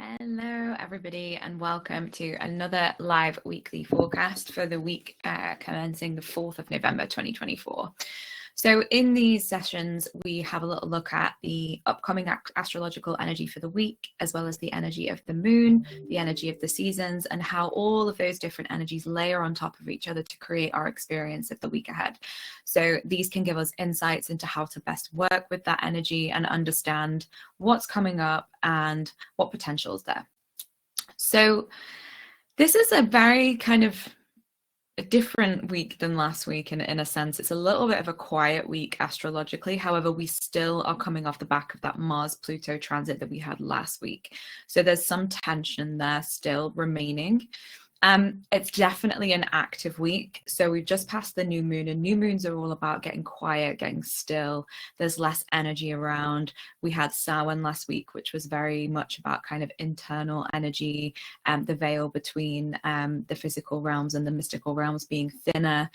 Hello, everybody, and welcome to another live weekly forecast for the week commencing the 4th of November 2024. So in these sessions, we have a little look at the upcoming astrological energy for the week, as well as the energy of the moon, the energy of the seasons, and how all of those different energies layer on top of each other to create our experience of the week ahead. So these can give us insights into how to best work with that energy and understand what's coming up and what potential is there. So this is a very kind of a different week than last week in a sense. It's a little bit of a quiet week astrologically. However, we still are coming off the back of that Mars-Pluto transit that we had last week. So there's some tension there still remaining. It's definitely an active week. So we've just passed the new moon, and new moons are all about getting quiet, getting still. There's less energy around. We had Samhain last week, which was very much about kind of internal energy, the veil between the physical realms and the mystical realms being thinner.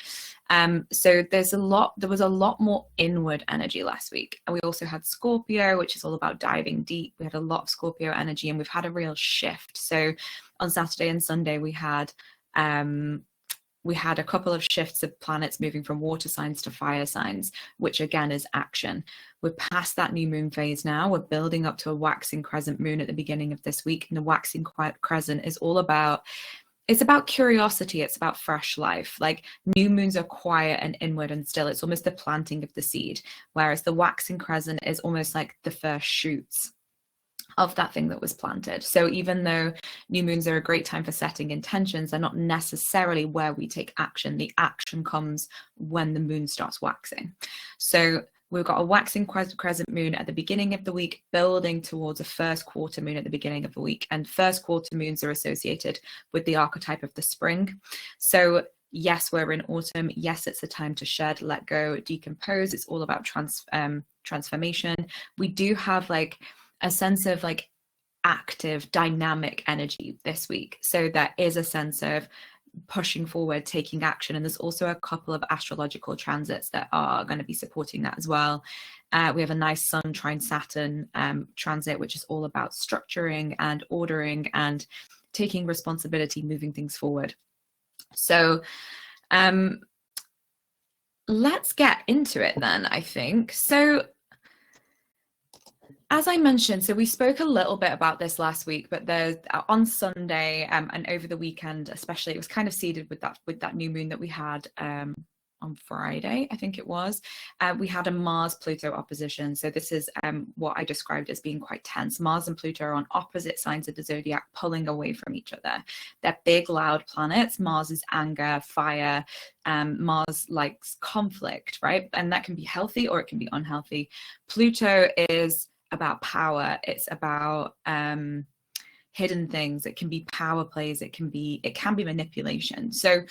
So there was a lot more inward energy last week. And we also had Scorpio, which is all about diving deep. We had a lot of Scorpio energy, and we've had a real shift. So on Saturday and Sunday, we had a couple of shifts of planets moving from water signs to fire signs, which again is action. We're past that new moon phase now. We're building up to a waxing crescent moon at the beginning of this week. And the waxing crescent is all about, it's about curiosity. It's about fresh life. Like new moons are quiet and inward and still. It's almost the planting of the seed, whereas the waxing crescent is almost like the first shoots of that thing that was planted. So even though new moons are a great time for setting intentions, they're not necessarily where we take action. The action comes when the moon starts waxing. So we've got a waxing crescent moon at the beginning of the week, building towards a first quarter moon at the beginning of the week. And first quarter moons are associated with the archetype of the spring. So yes, we're in autumn. Yes, it's a time to shed, let go, decompose. It's all about transformation. We do have like a sense of like active, dynamic energy this week. So there is a sense of pushing forward, taking action. And there's also a couple of astrological transits that are going to be supporting that as well. We have a nice Sun Trine Saturn transit, which is all about structuring and ordering and taking responsibility, moving things forward. So let's get into it then, I think. So as I mentioned, so we spoke a little bit about this last week, but there's on Sunday and over the weekend, especially, it was kind of seeded with that new moon that we had on Friday, I think it was. We had a Mars-Pluto opposition. So this is what I described as being quite tense. Mars and Pluto are on opposite signs of the zodiac, pulling away from each other. They're big, loud planets. Mars is anger, fire. Mars likes conflict, right? And that can be healthy or it can be unhealthy. Pluto is about power. It's about hidden things. It can be power plays. It can be manipulation. So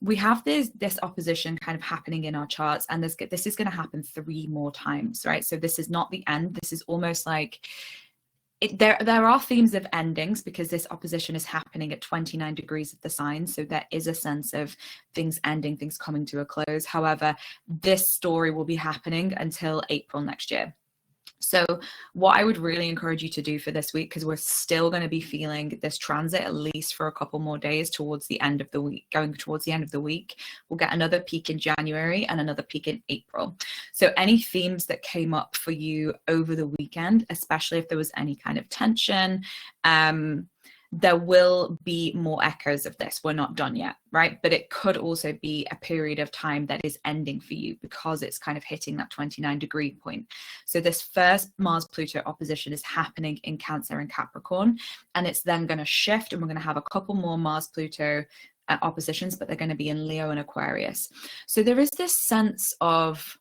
we have this opposition kind of happening in our charts, and this is going to happen 3 more times, right? So this is not the end. This is almost like there are themes of endings, because this opposition is happening at 29 degrees of the sign. So there is a sense of things ending, things coming to a close. However, this story will be happening until April next year. So what I would really encourage you to do for this week, because we're still going to be feeling this transit at least for a couple more days towards the end of the week, going towards the end of the week, we'll get another peak in January and another peak in April. So any themes that came up for you over the weekend, especially if there was any kind of tension, there will be more echoes of this. We're not done yet, right? But it could also be a period of time that is ending for you, because it's kind of hitting that 29-degree point. So this first Mars-Pluto opposition is happening in Cancer and Capricorn, and it's then going to shift, and we're going to have a couple more Mars-Pluto oppositions, but they're going to be in Leo and Aquarius. So there is this sense of,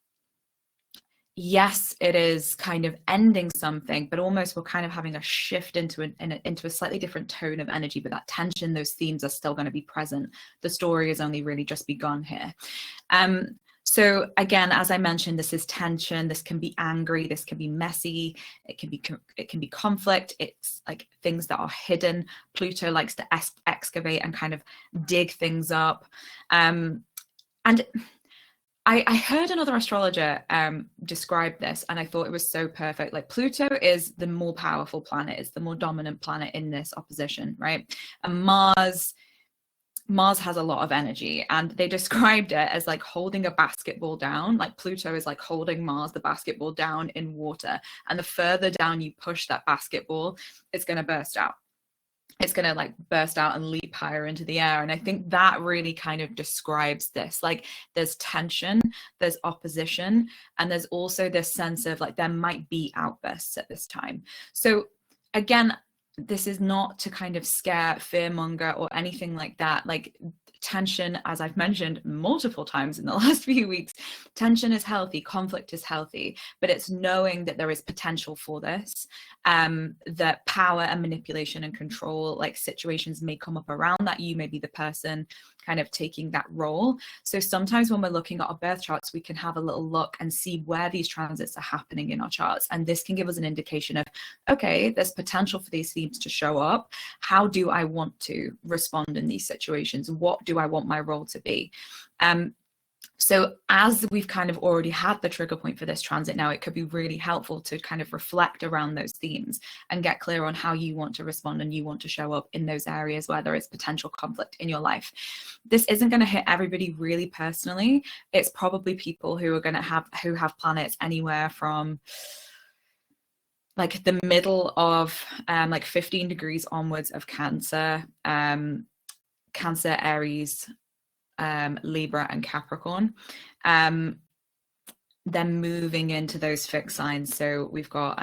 yes, it is kind of ending something, but almost we're kind of having a shift into a slightly different tone of energy. But that tension, those themes are still going to be present. The story has only really just begun here. So again, as I mentioned, this is tension. This can be angry. This can be messy. It can be conflict. It's like things that are hidden. Pluto likes to excavate and kind of dig things up. And I heard another astrologer describe this, and I thought it was so perfect. Like, Pluto is the more powerful planet, it's the more dominant planet in this opposition, right? And Mars has a lot of energy, and they described it as like holding a basketball down. Like, Pluto is like holding Mars, the basketball, down in water. And the further down you push that basketball, it's going to burst out. It's going to like burst out and leap higher into the air. And I think that really kind of describes this. Like, there's tension, there's opposition, and there's also this sense of like there might be outbursts at this time. So again, this is not to kind of scare, fearmonger, or anything like that. Like, tension, as I've mentioned multiple times in the last few weeks, tension is healthy, conflict is healthy, but it's knowing that there is potential for this, that power and manipulation and control, like, situations may come up around that. You may be the person kind of taking that role. So sometimes when we're looking at our birth charts, we can have a little look and see where these transits are happening in our charts. And this can give us an indication of, okay, there's potential for these themes to show up. How do I want to respond in these situations? What do I want my role to be? So as we've kind of already had the trigger point for this transit now, it could be really helpful to kind of reflect around those themes and get clear on how you want to respond and you want to show up in those areas where there is potential conflict in your life. This isn't going to hit everybody really personally. It's probably people who have planets anywhere from like the middle of like 15 degrees onwards of Cancer, Cancer, Aries, Libra and Capricorn. Then moving into those fixed signs. So we've got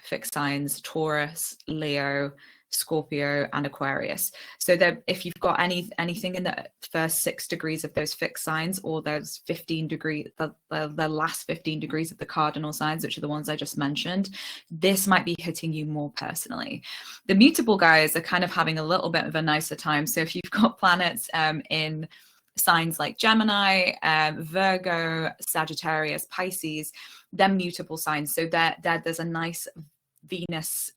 fixed signs: Taurus, Leo, Scorpio and Aquarius. So that if you've got anything in the first 6 degrees of those fixed signs, or those 15 degrees, the last 15 degrees of the cardinal signs, which are the ones I just mentioned, this might be hitting you more personally. The mutable guys are kind of having a little bit of a nicer time. So if you've got planets in signs like Gemini, Virgo, Sagittarius, Pisces, they're mutable signs. So there's a nice Venus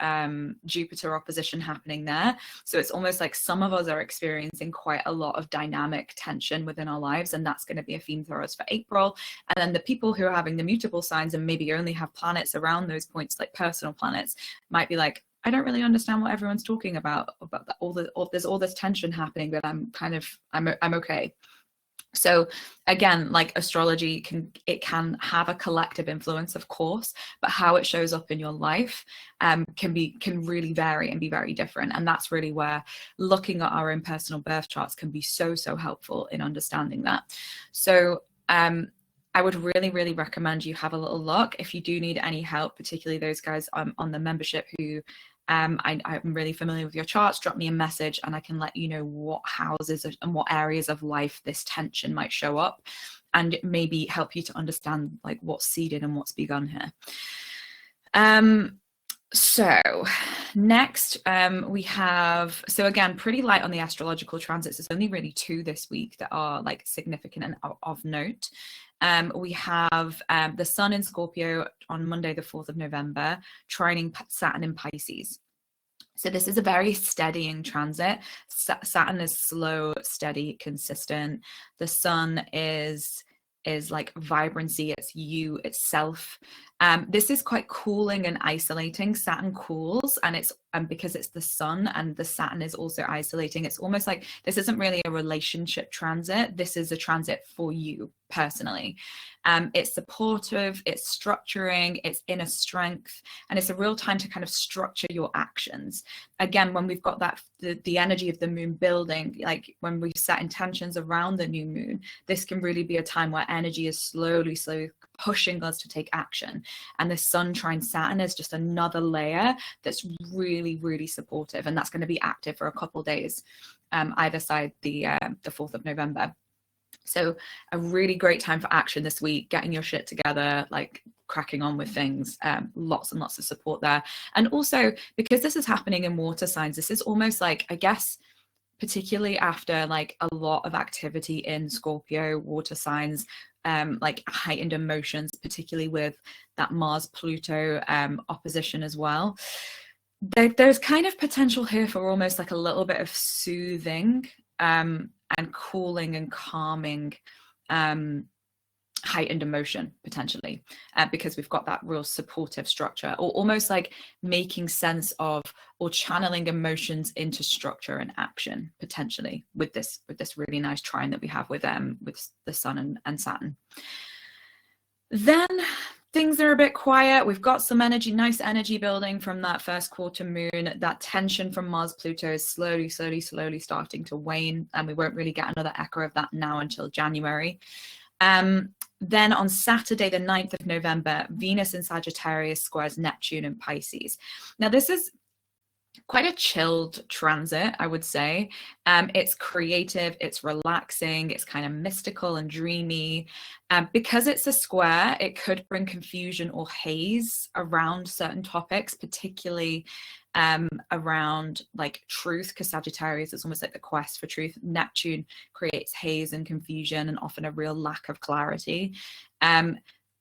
Jupiter opposition happening there. So it's almost like some of us are experiencing quite a lot of dynamic tension within our lives, and that's going to be a theme for us for April. And then the people who are having the mutable signs and maybe only have planets around those points, like personal planets, might be like, I don't really understand what everyone's talking about that. There's all this tension happening, but I'm okay. So again, like, astrology can have a collective influence, of course, but how it shows up in your life can really vary and be very different. And that's really where looking at our own personal birth charts can be so helpful in understanding that. So I would really recommend you have a little look. If you do need any help, particularly those guys on the membership who I'm really familiar with your charts, drop me a message and I can let you know what houses and what areas of life this tension might show up, and maybe help you to understand like what's seeded and what's begun here. So next we have, so again, pretty light on the astrological transits. There's only really 2 this week that are like significant and of note. We have the Sun in Scorpio on Monday, the 4th of November, trining Saturn in Pisces. So this is a very steadying transit. Saturn is slow, steady, consistent. The Sun is like vibrancy, it's you, it's self. This is quite cooling and isolating. Saturn cools, and it's because it's the Sun, and the Saturn is also isolating. It's almost like this isn't really a relationship transit. This is a transit for you personally. It's supportive, it's structuring, it's inner strength, and it's a real time to kind of structure your actions. Again, when we've got that the energy of the moon building, like when we set intentions around the new moon, this can really be a time where energy is slowly pushing us to take action. And the Sun trine Saturn is just another layer that's really supportive, and that's going to be active for a couple of days, either side the 4th of November. So a really great time for action this week, getting your shit together, like cracking on with things. Lots and lots of support there. And also, because this is happening in water signs, this is almost like, I guess, particularly after like a lot of activity in Scorpio water signs, like heightened emotions, particularly with that Mars-Pluto opposition as well. There's kind of potential here for almost like a little bit of soothing and cooling and calming heightened emotion potentially, because we've got that real supportive structure, or almost like making sense of or channeling emotions into structure and action potentially with this really nice trine that we have with the Sun and Saturn. Then things are a bit quiet. We've got some energy, nice energy building from that first quarter moon. That tension from Mars-Pluto is slowly starting to wane, and we won't really get another echo of that now until January. Then on Saturday, the 9th of November, Venus in Sagittarius squares Neptune in Pisces. Now, this is quite a chilled transit, I would say. It's creative, it's relaxing, it's kind of mystical and dreamy. Because it's a square, it could bring confusion or haze around certain topics, particularly around like truth, because Sagittarius is almost like the quest for truth. Neptune creates haze and confusion and often a real lack of clarity.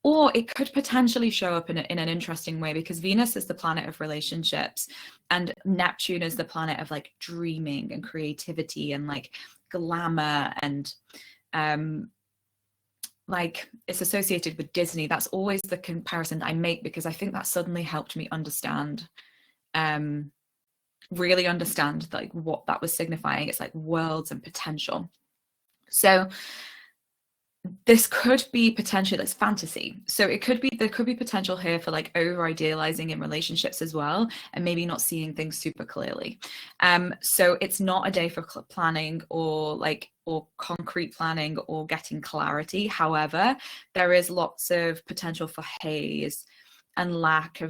Or it could potentially show up in an interesting way, because Venus is the planet of relationships and Neptune is the planet of like dreaming and creativity and like glamour, and like it's associated with Disney. That's always the comparison I make, because I think that suddenly helped me understand, really understand like what that was signifying. It's like worlds and potential. So this could be potentially, it's fantasy, so there could be potential here for like over idealizing in relationships as well, and maybe not seeing things super clearly. So it's not a day for planning or concrete planning or getting clarity. However, there is lots of potential for haze and like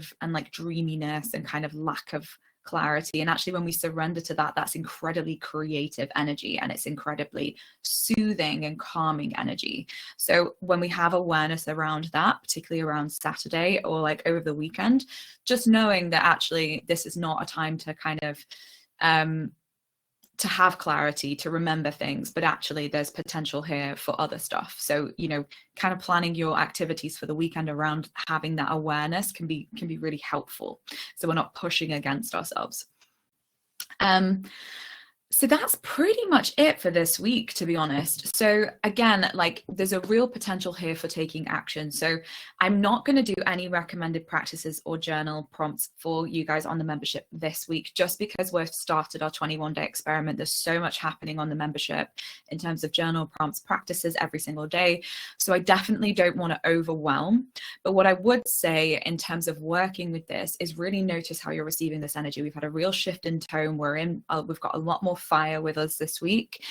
dreaminess and kind of lack of clarity. And actually, when we surrender to that, that's incredibly creative energy, and it's incredibly soothing and calming energy. So when we have awareness around that, particularly around Saturday or like over the weekend, just knowing that actually this is not a time to kind of to have clarity, to remember things, but actually there's potential here for other stuff. So, you know, kind of planning your activities for the weekend around having that awareness can be really helpful, so we're not pushing against ourselves. So that's pretty much it for this week, to be honest. So again, like there's a real potential here for taking action. So I'm not going to do any recommended practices or journal prompts for you guys on the membership this week, just because we've started our 21-day experiment. There's so much happening on the membership in terms of journal prompts, practices every single day. So I definitely don't want to overwhelm. But what I would say in terms of working with this is really notice how you're receiving this energy. We've had a real shift in tone. We've got a lot more fire with us this week.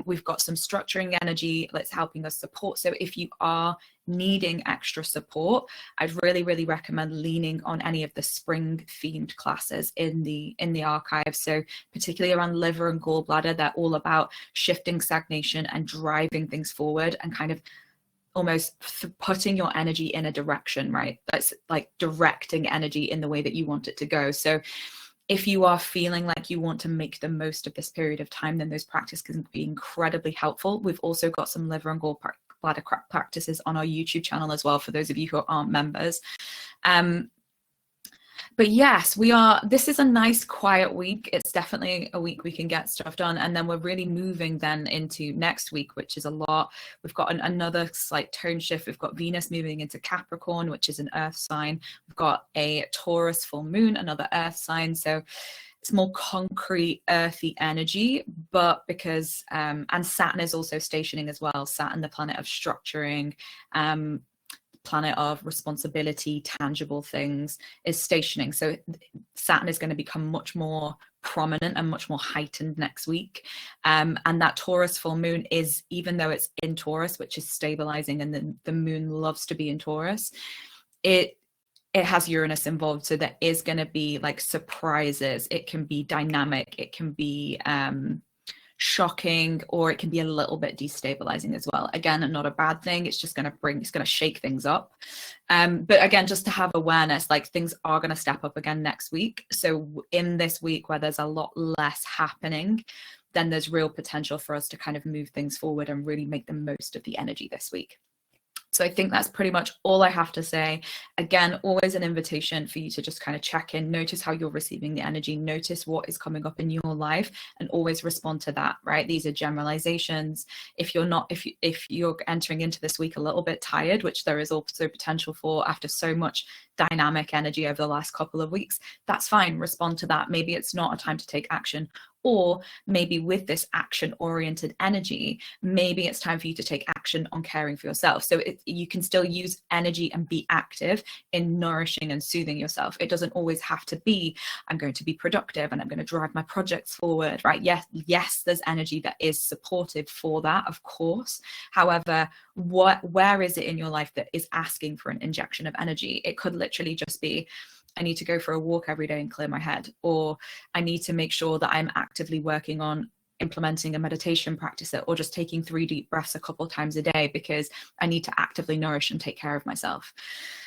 We've got some structuring energy that's helping us support. So if you are needing extra support, I'd really recommend leaning on any of the spring themed classes in the archive. So particularly around liver and gallbladder, they're all about shifting stagnation and driving things forward and kind of almost putting your energy in a direction, right? That's like directing energy in the way that you want it to go. So if you are feeling like you want to make the most of this period of time, then those practices can be incredibly helpful. We've also got some liver and gallbladder practices on our YouTube channel as well, for those of you who aren't members. But yes, this is a nice quiet week. It's definitely a week we can get stuff done. And then we're really moving then into next week, which is a lot. We've got another slight tone shift. We've got Venus moving into Capricorn, which is an earth sign. We've got a Taurus full moon, another earth sign. So it's more concrete, earthy energy, but because, and Saturn is also stationing as well. Saturn, the planet of structuring, planet of responsibility, tangible things, is stationing. So Saturn is going to become much more prominent and much more heightened next week. And that Taurus full moon is, even though it's in Taurus, which is stabilizing, and the moon loves to be in Taurus, it has Uranus involved. So there is going to be like surprises. It can be dynamic. It can be shocking, or it can be a little bit destabilizing as well. Again, not a bad thing. It's just going to shake things up. But again, just to have awareness, like things are going to step up again next week. So in this week where there's a lot less happening, then there's real potential for us to kind of move things forward and really make the most of the energy this week. So I think that's pretty much all I have to say. Again, always an invitation for you to just kind of check in, notice how you're receiving the energy, notice what is coming up in your life, and always respond to that, right? These are generalizations. If you're entering into this week a little bit tired, which there is also potential for after so much dynamic energy over the last couple of weeks, that's fine. Respond to that. Maybe it's not a time to take action. Or maybe with this action-oriented energy, maybe it's time for you to take action on caring for yourself. So you can still use energy and be active in nourishing and soothing yourself. It doesn't always have to be, I'm going to be productive and I'm going to drive my projects forward, right? Yes, there's energy that is supportive for that, of course. However, where is it in your life that is asking for an injection of energy? It could literally just be, I need to go for a walk every day and clear my head, or I need to make sure that I'm actively working on implementing a meditation practice, or just taking 3 deep breaths a couple of times a day because I need to actively nourish and take care of myself.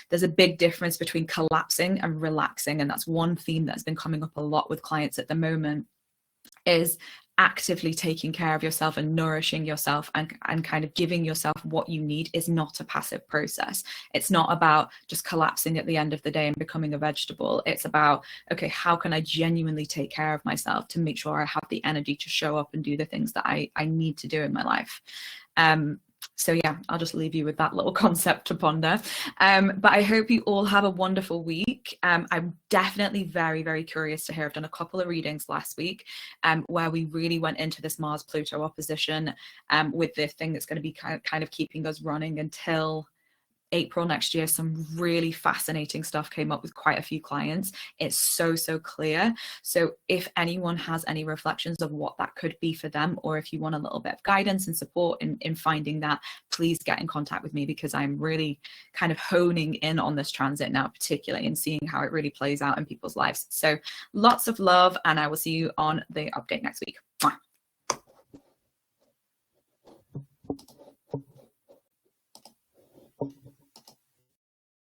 There's a big difference between collapsing and relaxing, and that's one theme that's been coming up a lot with clients at the moment, is actively taking care of yourself and nourishing yourself and kind of giving yourself what you need is not a passive process. It's not about just collapsing at the end of the day and becoming a vegetable. It's about, okay, how can I genuinely take care of myself to make sure I have the energy to show up and do the things that I need to do in my life? So yeah, I'll just leave you with that little concept to ponder. But I hope you all have a wonderful week. I'm definitely very, very curious to hear. I've done a couple of readings last week where we really went into this Mars-Pluto opposition with the thing that's going to be kind of keeping us running until April next year. Some really fascinating stuff came up with quite a few clients. It's so clear. So if anyone has any reflections of what that could be for them, or if you want a little bit of guidance and support in finding that, please get in contact with me, because I'm really kind of honing in on this transit now, particularly, and seeing how it really plays out in people's lives. So lots of love, and I will see you on the update next week. Mwah.